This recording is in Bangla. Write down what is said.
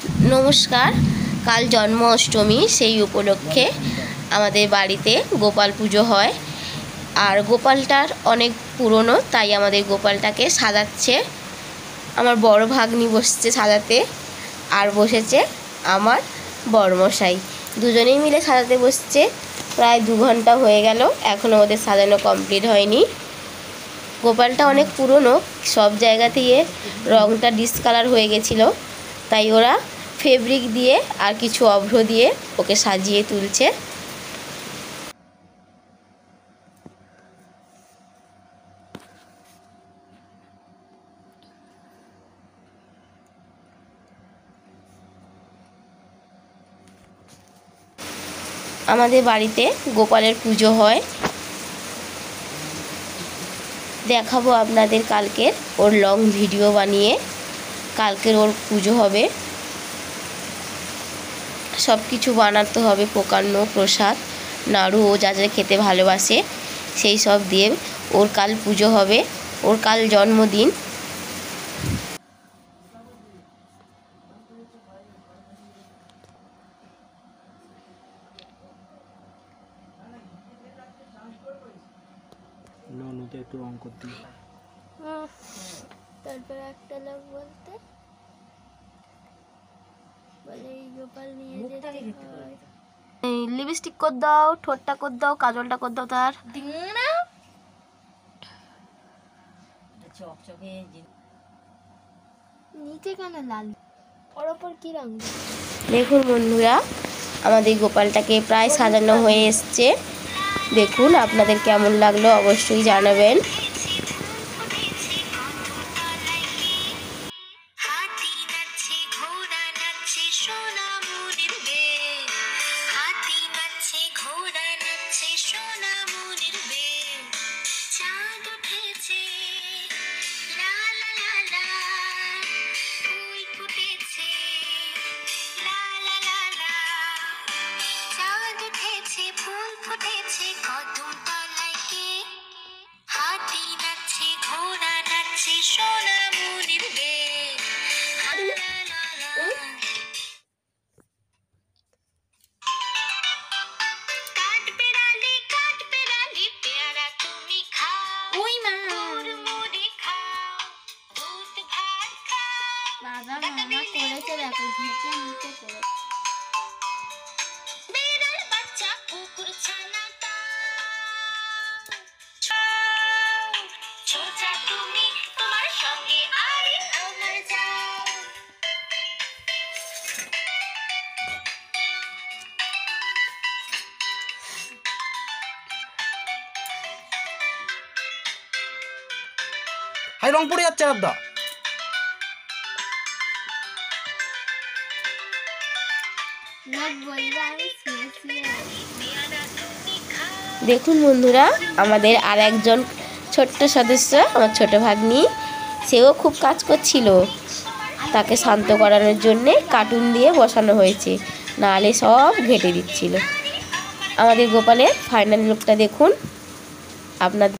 नमस्कार। काल जन्माष्टमी सेई उपलक्षे आमादेर बाड़ीते गोपाल पुजो हय और गोपालटार अनेक पुरोनो ताई आमादेर गोपालटाके साजाच्छे आमार बड़ भाग्नी बसছে साजाते और बसेছে आमार बड़मशाई दुजोनेई मिले साजाते बसছে प्राय 2 घंटा हये गेल एखोनो ओদের साजानो कमप्लीट हयनि। गोपालटा अनेक पुरोनो सब जायगातेই रंगटा डिसकालार हये गेछिलो ताई ओरा फेब्रिक दिए और किछु अभ्र दिए ओके साजिए तुलছে। आमादेर बाड़ीते गोपालेर पुजो हय देखाबो आपनादेर कालकेर ओर लंग भिडियो बानिए कालकेर ओर पुजो हबे सबकिछु बानाते हबे पोकानो प्रसाद नाड़ू ओ जा जा खेते भालोबाशे सेई सब दिए ओर काल पुजो हबे ओर काल जन्मदिन। ননুতে একটু রং করতে তারপর একটা লোক বলতে বলে এই গোপাল নিয়ে যেতে হয়। লিপস্টিক করে দাও ঠোঁটটা করে দাও কাজলটা করে দাও তার দিংনা চকচকে নিচে কেন লাল ওর উপর কি রং? দেখুন বন্ধুরা আমাদের গোপালটাকে প্রায় সাজানো হয়ে এসছে। দেখুন আপনাদের কেমন লাগলো অবশ্যই জানাবেন। দাদা মামা করেছে দেখো ঘেঁটে নিতে করে বেড়াল বাচ্চা কুকুর ছানাটা ছোটা তুমি তোমার সঙ্গে আরে আমার যাও হাই রং পড়ে যাচ্ছে দাদা। দেখুন বন্ধুরা আমাদের আর একজন ছোট্ট সদস্য আমার ছোট ভাগ্নি সেও খুব কাজ করছিল তাকে শান্ত করানোর জন্য কার্টুন দিয়ে বসানো হয়েছে নাহলে সব ঘেঁটে দিচ্ছিল। আমাদের গোপালের ফাইনাল লুকটা দেখুন আপনাদের।